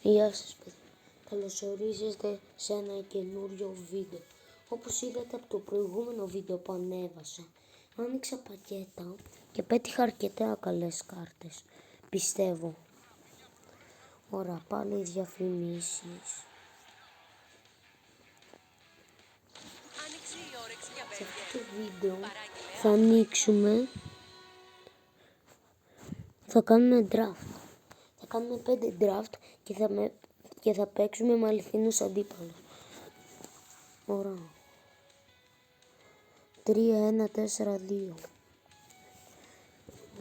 Γεια σας παιδιά, καλωσορίζεστε σε ένα καινούριο βίντεο. Όπως είδατε από το προηγούμενο βίντεο που ανέβασα, άνοιξα πακέτα και πέτυχα αρκετά καλές κάρτες, πιστεύω. Ωραία, πάλι διαφημίσεις. Σε αυτό το βίντεο θα ανοίξουμε, θα κάνουμε draft. Θα κάνουμε 5 draft και θα παίξουμε με αληθινούς αντίπαλους. Ωραία. 3-1-4-2.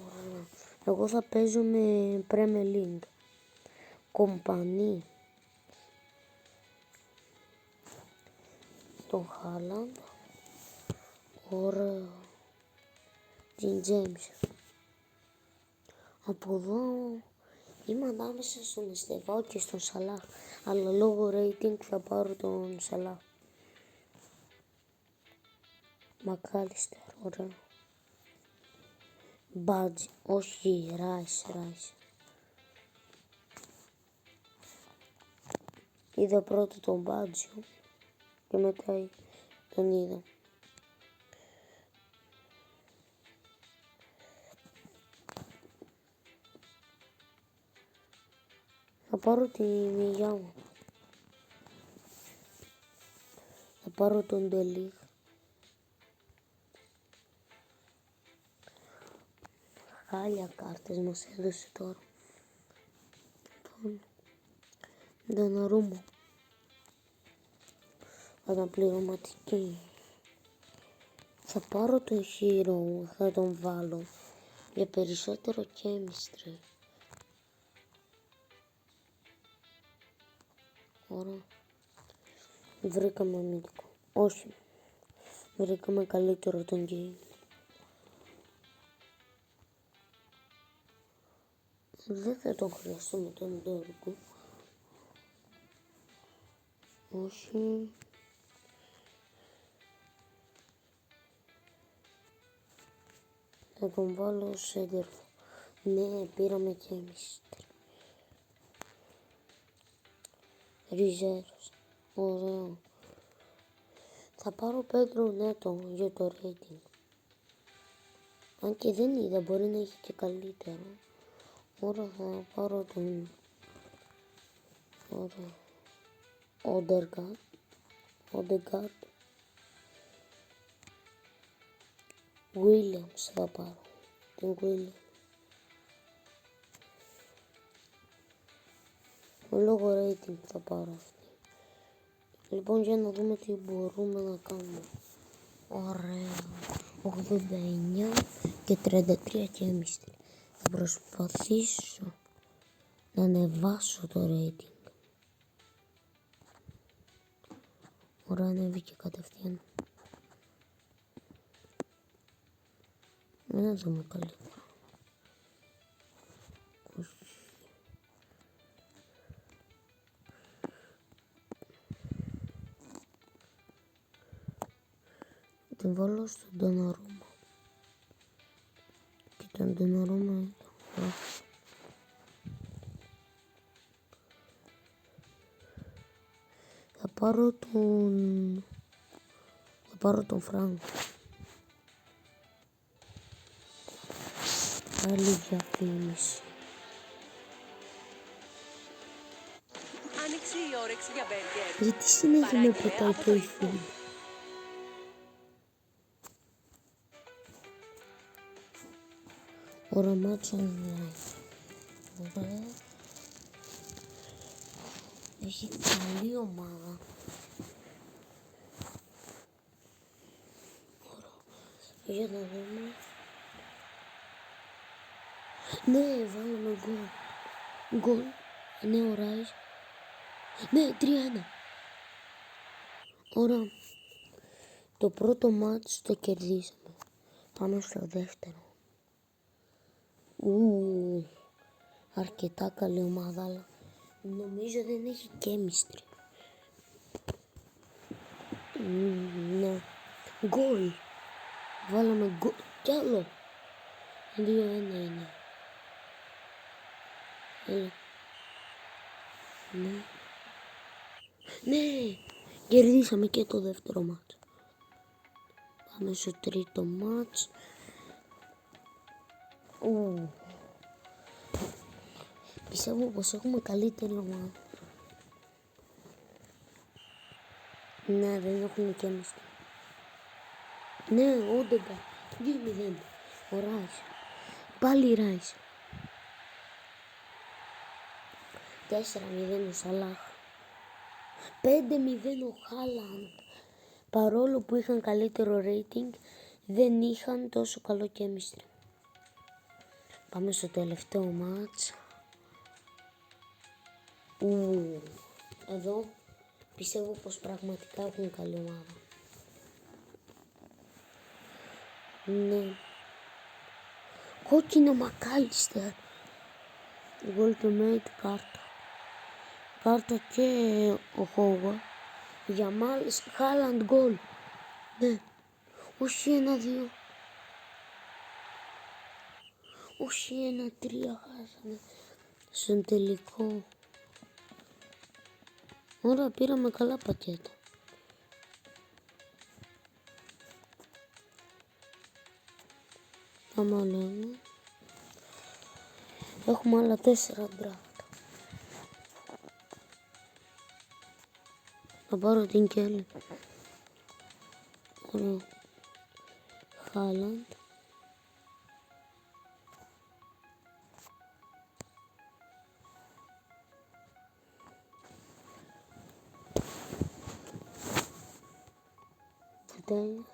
Ωραία. Εγώ θα παίζω με Premier League. Κομπανί. Τον Χάλαντ. Ωραία. Την James. Από εδώ είμαι ανάμεσα στον Εστεβάο και στον Σαλάχ. Αλλά λόγω rating θα πάρω τον Σαλάχ. Μακάλιστερ. Ωραία. Μπάτζι. Όχι. Ράις. Είδα πρώτα τον Μπάτζιο και μετά τον είδα. Θα πάρω τη υγειά μου. Θα πάρω τον Ντελίχ. Χάλια κάρτες μας έδωσε τώρα. Ντοναρούμα. Αναπληρωματική. Θα πάρω τον Hero, θα τον βάλω για περισσότερο chemistry. Ωραία. Βρήκαμε αμυντικό. Όχι. Βρήκαμε καλύτερο τον game. Δεν θα τον χρειαστούμε τον Ντόρκο. Όχι. Θα τον βάλω ως έντερφο. Ναι, πήραμε chemistry. Ριζέρος. Ωραίο. Θα πάρω Πέντρο Νέτο για το rating. Αν και δεν είδα, μπορεί να έχει και καλύτερο. Ωραία, θα πάρω τον... Ωραία. Όντεγκαρντ. Williams θα πάρω. Τον Williams. Λόγω rating θα πάρω αυτή. Λοιπόν, για να δούμε τι μπορούμε να κάνουμε. Ωραία. 89 και 33 chemistry. Θα προσπαθήσω να ανεβάσω το rating. Ωραία, ανέβηκε κατευθείαν. Να δούμε καλύτερα. Την βάλω στον Ντοναρούμα. Και τον Ντοναρούμα ήταν. Θα πάρω τον Φρανκ. Άλλη διαφήμιση. Άνοιξε η όρεξη για μπέργκερ. Γιατί συνέχεια με πετάει το iPhone. Ωραία, μάτσο online. Ωραία. Έχει καλή ομάδα. Ωραία. Για να δούμε. Ναι, βάλουμε γκολ. Γκολ. Ναι, ο Ράις. Ναι, 3-1. Ωραία. Το πρώτο μάτς το κερδίσαμε. Πάμε στο δεύτερο. Αρκετά καλή ομάδα, αλλά νομίζω δεν έχει chemistry. Ναι. Γκολ. Βάλαμε γκολ. Κι άλλο. 2-1 είναι. Ναι. Ναι. Κερδίσαμε και το δεύτερο μάτς. Πάμε στο τρίτο μάτς. Πιστεύω πως έχουμε καλύτερη ομάδα. Ναι, δεν έχουν και εμείς. Ναι, Όντεγκα. 2-0. Ο Ράις. Πάλι Ράις. 4-0 ο Σαλάχ. 5-0 ο Χάλαντ. Παρόλο που είχαν καλύτερο rating, δεν είχαν τόσο καλό chemistry. Πάμε στο τελευταίο μάτς. Εδώ πιστεύω πως πραγματικά έχουν καλή ομάδα. Ναι. Κόκκινο Μακάλιστερ. Ultimate κάρτα. Κάρτα και ο Χόουαρντ. Γιαμάλ, Χάλαντ γκολ. Ναι. Όχι 1-2. Όχι 1-3 χάσαμε. Στον τελικό. Ωραία, πήραμε καλά πακέτα. Πάμε άλλο ένα. Έχουμε άλλα 4 draft. Θα πάρω την Κέλλη. Ωραία. Χάλαντ. Τέλος.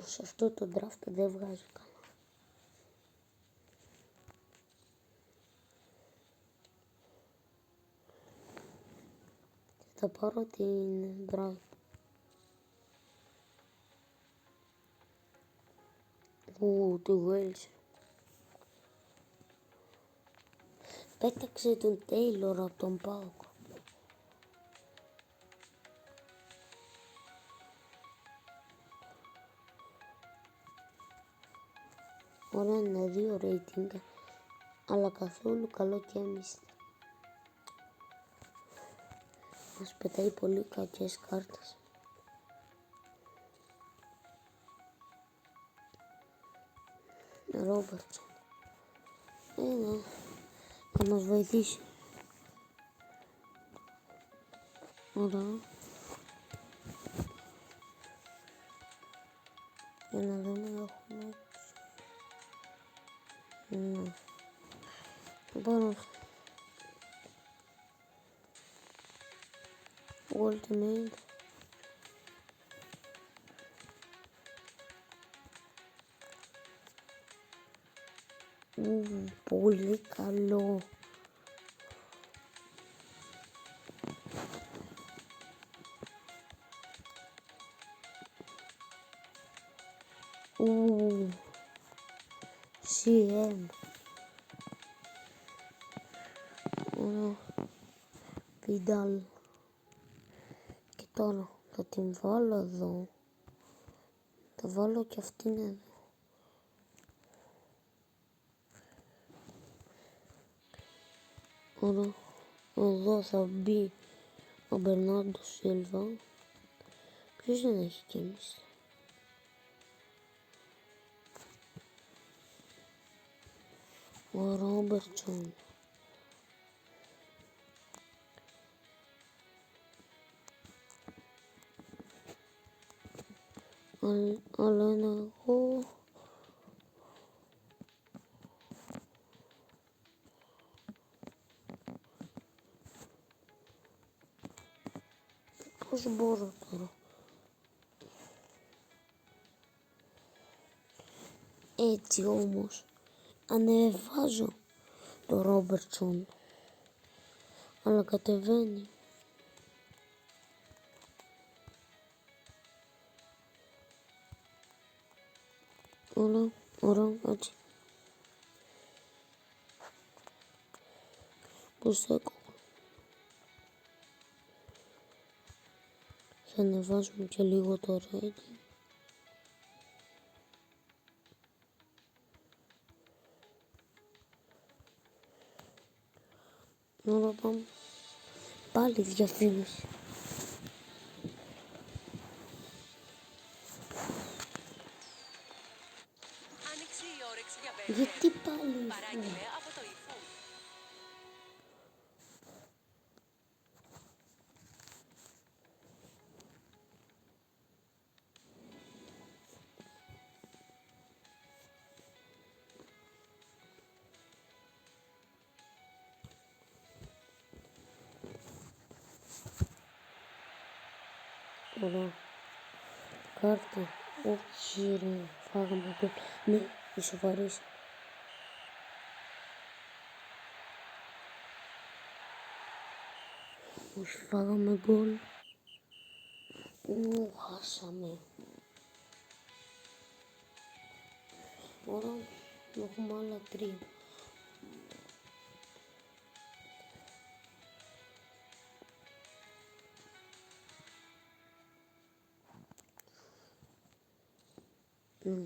Σε αυτό το draft δεν βγάζει καλά. Θα πάρω την draft. Τη Wales. Πέταξε τον Τέιλορ από τον ΠΑΟΚ. Ωραία, είναι 2 rating, αλλά καθόλου καλό chemistry. Μας πετάει πολύ κακές κάρτες. Ρόμπερτσον. Ναι, θα μας βοηθήσει. Ωραία. Για να δούμε έχουμε. Ναι. Θα πάρω Ultimate. Πολύ καλό. CM. Vidal. Και τώρα θα την βάλω εδώ. Θα βάλω και αυτήν εδώ. Ωραία. Εδώ θα μπει ο Μπερνάρντο Σίλβα. Ποιος δεν έχει κίνηση. Ο Ρόμπερτσον. Άλλο ένα εγώ. Πώς μπορώ τώρα. Έτσι όμως ανεβάζω το Ρόμπερτσον, αλλά κατεβαίνει. Ωραία, έτσι. Πώς στέκω. Θα ανεβάσουμε και λίγο το rating. Τώρα πάμε. Πάλι διαφήμιση. Άνοιξε η όρεξη για Γιατί μπέργκερ. πάλι Παράγγειλε από το eFood. Ωραία. Κάρτα. Όχι ρε. Φάγαμε γκολ. Ναι, ισοφαρίσα. Όχι, φάγαμε γκολ. Χάσαμε. Ωραία. Έχουμε άλλα 3.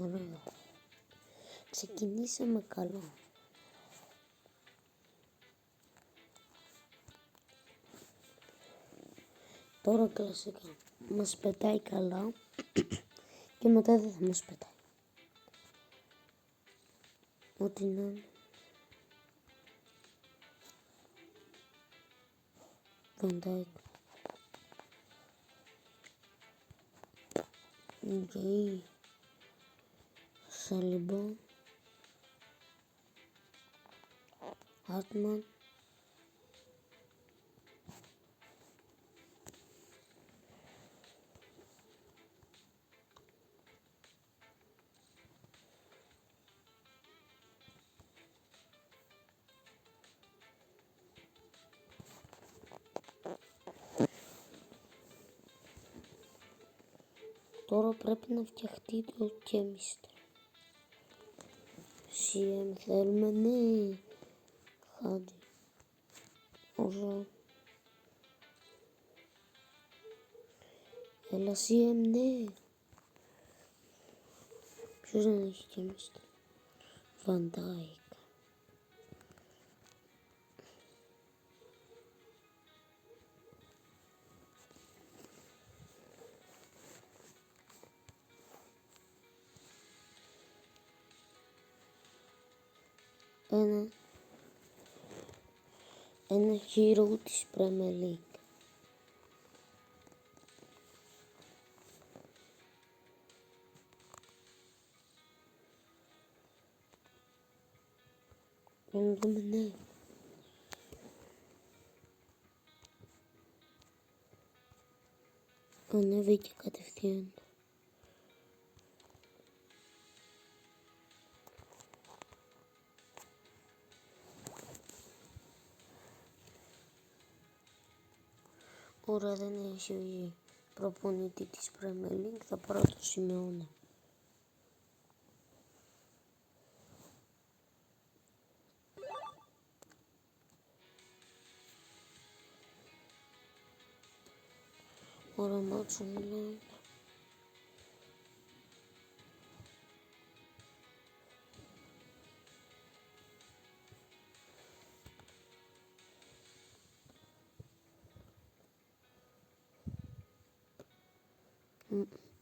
Ωραία. Ξεκινήσαμε καλά. Τώρα κλασικά μας πετάει καλά και μετά δεν θα μας πετάει. Ό,τι να είναι. Βαντάικ. Γκέι. Σαλιμπά. Άτμαν. Τώρα πρέπει να φτιαχτεί το chemistry. CM θέλουμε, ναι. Χάντι. Ωραία. Έλα CM, ναι. Ποιος δεν έχει chemistry. Βαντάικ. Ένα hero της Premier League. Να δούμε, ναι. Ανέβηκε κατευθείαν. Ωραία, δεν έχει προπονητή της Premier League, θα πάρω το Σιμεώνα. Ωραία, μάτσο online.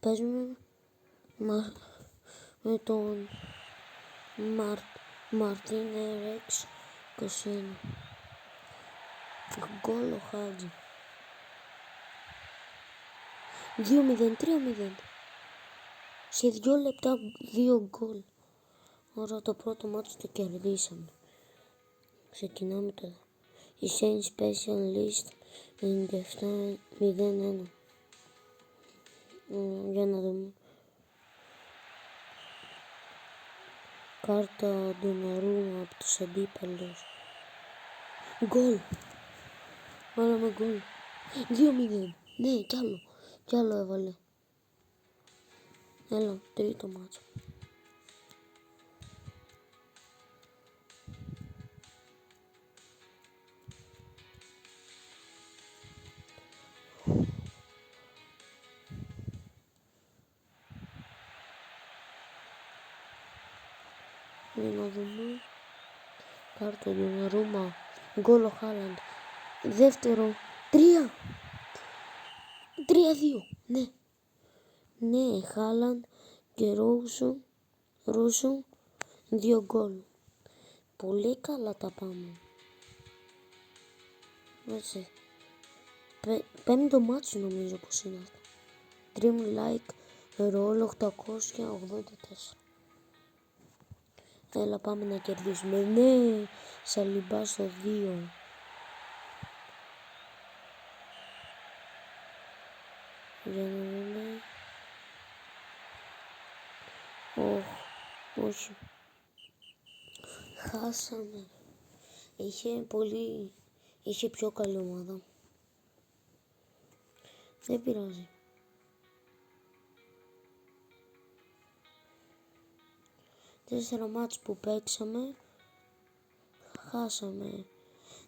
Παίζουμε με τον Μαρτίν Ρεξ 21. Γκολ ο Χάτζη. 2-0, 3-0. Σε 2 λεπτά 2 γκολ. Ωραία, το πρώτο μάτσο το κερδίσαμε. Ξεκινάμε τώρα. Η Saint Specialist 97-01. Για να δούμε. Κάρτα Ντοναρούμα από τους αντίπαλους. Γκολ. Βάλαμε γκολ. 2-0. Ναι, κι άλλο έβαλε. Έλα, τρίτο μάτσο. Για να δούμε. Κάρτα Ντοναρούμα Γκολ ο Χάλαντ. Δεύτερο. 3. 3-2. Ναι. Ναι, Χάλαντ και Ρούσο 2 γκολ. Πολύ καλά τα πάμε. Έτσι. Πέμπτο μάτσο νομίζω πως είναι αυτό. Dream like ρόλο 884. Έλα πάμε να κερδίσουμε. Ναι, Σαλιμπά στο 2. Για να δούμε. Όχι. Χάσαμε. Είχε πιο καλή ομάδα. Δεν πειράζει. Τέσσερα μάτς που παίξαμε, χάσαμε.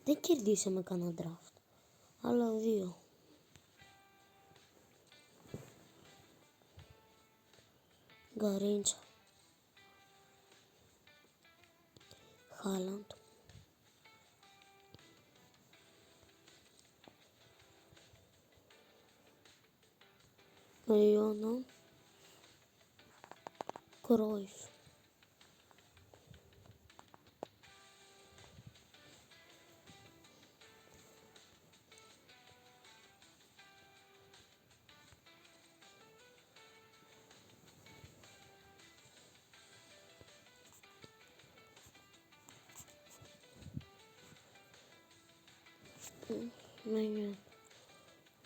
Δεν κερδίσαμε κανένα draft. Άλλα 2. Γκαρίντσα. Χάλαντ. Μεϊώνα. Κρόιφ.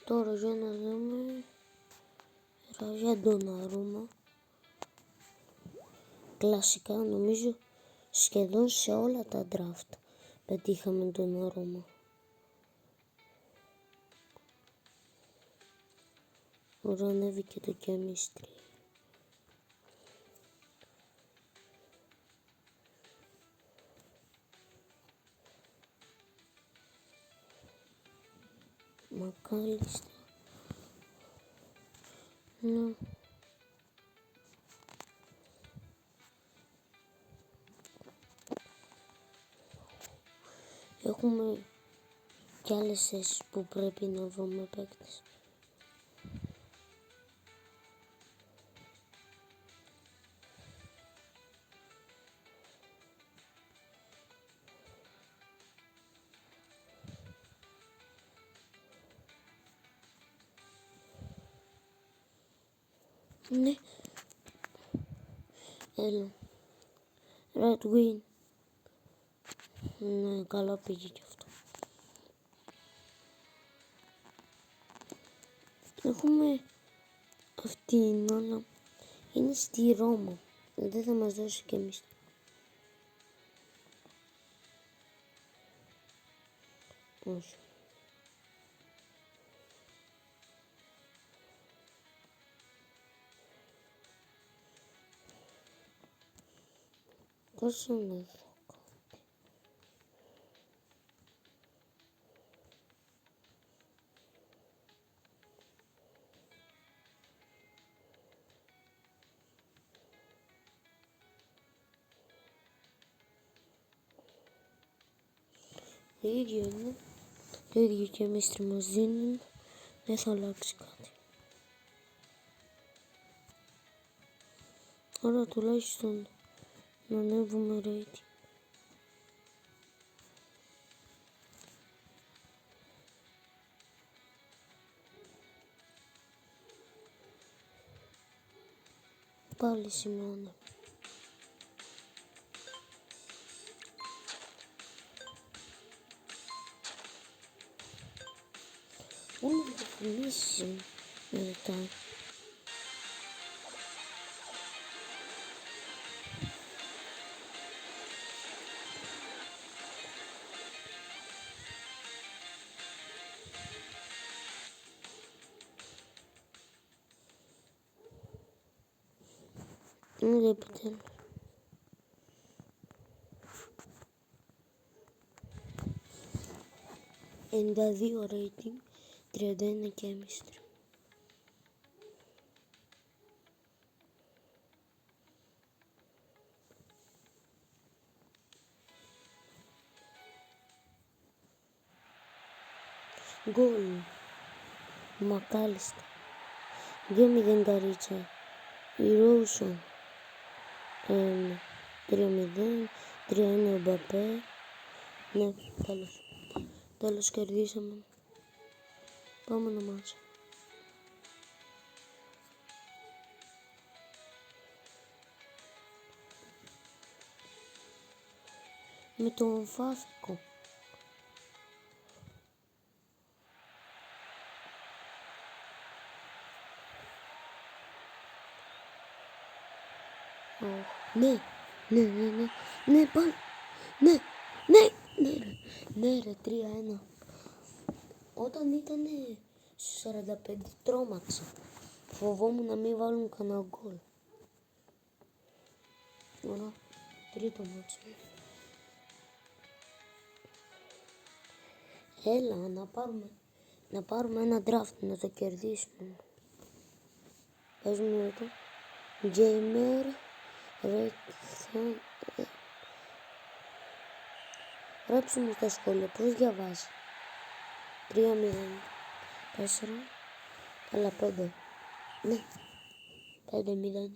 Τώρα για να δούμε. Για Ντοναρούμα. Κλασικά νομίζω σχεδόν σε όλα τα draft πετύχαμε Ντοναρούμα. Ωραία, ανέβηκε το chemistry. Μακάλιστα. Ναι. Έχουμε κι άλλες θέσεις που πρέπει να βρούμε παίκτες. Ναι. Έλα. Red Win. Ναι, καλά πήγε κι αυτό. Έχουμε αυτήν, αλλά είναι στη Ρώμα. Δεν θα μας δώσει και εμείς. Όχι. Κάτσε να δω. Το ίδιο είναι. Το ίδιο και εμείς μας δίνουν. Δεν θα αλλάξει κάτι. Άρα τουλάχιστον να ανέβουμε rating. Πάλι σημειώνω. Όλο το πουλήσει μετά. Βλέπετε. $92 rating, 31 chemistry. Γκολ. Μακάλιστα. 2-0 Καρίτσα. Η Ρόουσο. 3-0. 3-1 ο Μπαπέ. Ναι, τέλος. Τέλος κερδίσαμε. Πάμε να μάτσα. Με τον Φάφικο. Ναι, ναι, ναι, ναι, ναι, πάλι. Ναι, ναι, ναι, ρε, ναι, ρε, 3-1. Όταν ήταν στους 45 τρόμαξα. Φοβόμουν να μην βάλουν κανένα γκολ. Ωραία, τρίτο μάτσο. Έλα, να πάρουμε ένα draft, να το κερδίσουμε. Πες μου εδώ. Gamer, γράψε μου στα σχόλια, πώς διαβάζει. 3-0, 4, αλλά 5. Ναι, 5-0.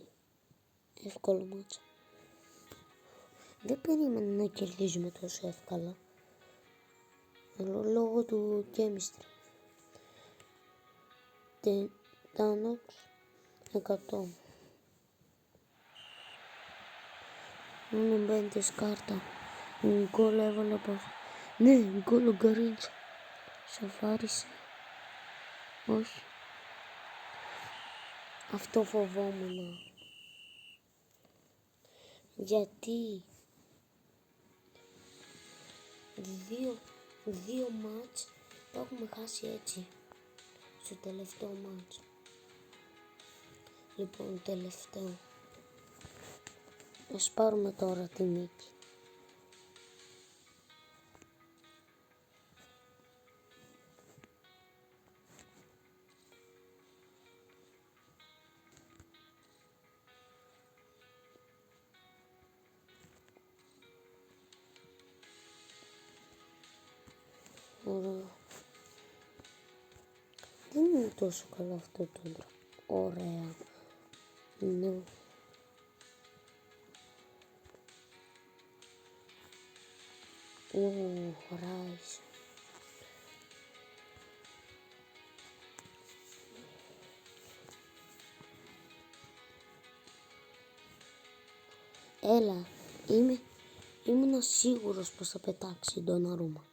Εύκολο μάτσο. Δεν περίμενα να κερδίζουμε τόσο εύκολα. Λόγω του chemistry. Thanos 100. Μόνο μπέντες κάρτα. Γκολ έβαλε από... Ναι, γκολ ο Γκαρίντσα. Σοφάρισε. Όχι. Αυτό φοβόμουν. Γιατί δύο μάτς το έχουμε χάσει έτσι. Στο τελευταίο μάτς. Λοιπόν, τελευταίο. Ας πάρουμε τώρα τη νίκη. Ωραία. Δεν είναι τόσο καλό αυτό το ντρο. Ωραία. Ναι. Ράις. Έλα, ήμουν σίγουρος πως θα πετάξει τον Αρούμα.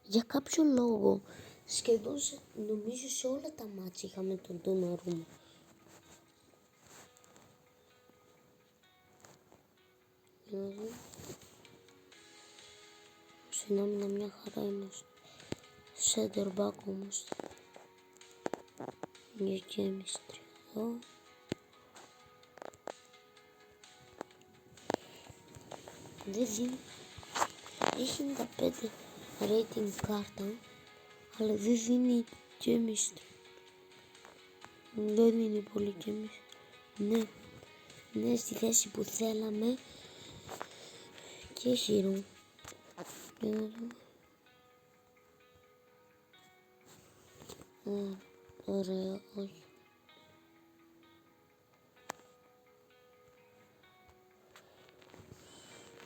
Για κάποιο λόγο, σχεδόν νομίζω σε όλα τα μάτια είχαμε τον Αρούμα. Δηλαδή, στην άμυνα μια χαρά είμαστε. Center back όμως. Για chemistry εδώ. Δεν δίνει. Έχει 95 rating κάρτα, αλλά δεν δίνει chemistry. Δεν είναι πολύ chemistry. Ναι. Ναι, στη θέση που θέλαμε και hero. Ωραία, όχι.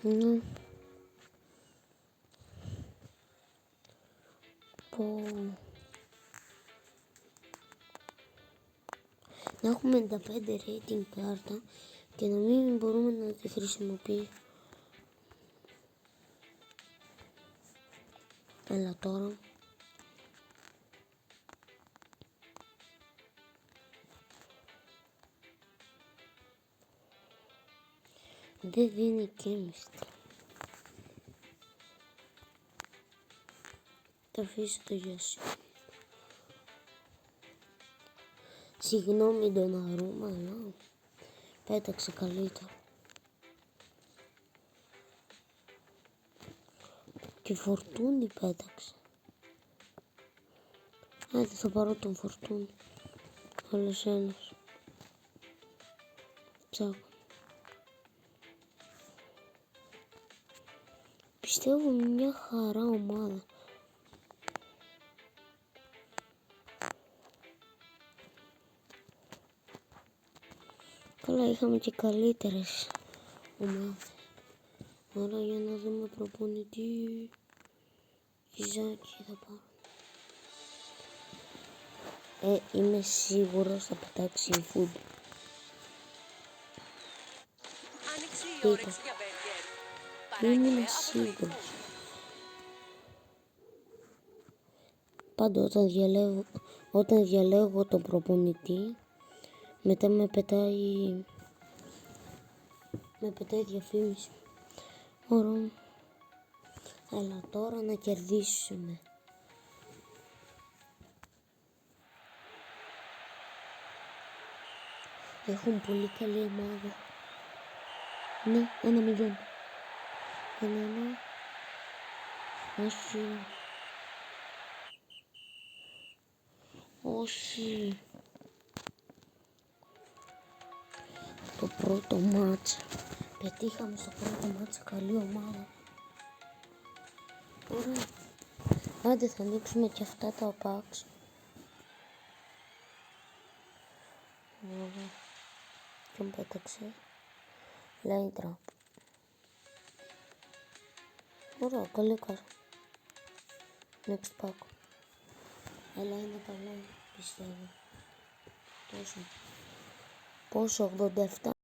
Ναι. Πω. Να έχουμε 95 rating κάρτα και να μην μπορούμε να τη χρησιμοποιήσουμε. Έλα τώρα. Δεν δίνει chemistry. Θα αφήσω το γεια σου. Συγγνώμη τον Αρούμα, αλλά πέταξε καλύτερα. Και Φορτούνη πέταξε. Άντε θα πάρω τον Φορτούνη. Άλλος ένας. Τσάκ. Πιστεύω μια χαρά ομάδα. Καλά, είχαμε και καλύτερες ομάδες. Άρα για να δούμε προπονητή. Ιζάκι θα πάρω. Είμαι σίγουρος θα πετάξει η food. Άνοιξε η Είπα. όρεξη για μπέργκερ. Παράγγειλε Ήμουν από το σίγουρος. eFood. Πάντα όταν διαλέγω τον προπονητή, μετά με πετάει διαφήμιση. Ωραία. Έλα τώρα να κερδίσουμε. Έχουν πολύ καλή ομάδα. Ναι, 1-0. 1-1. Όχι. Όχι. Το πρώτο μάτς. Πετύχαμε στο πρώτο μάτς καλή ομάδα. Ωραία. Άντε θα ανοίξουμε και αυτά τα packs. Ωραία. Και μου πέταξε. Line trap. Ωραία, καλή κάρτα. Next pack. Αλλά είναι καλό, πιστεύω. Πόσο? 87.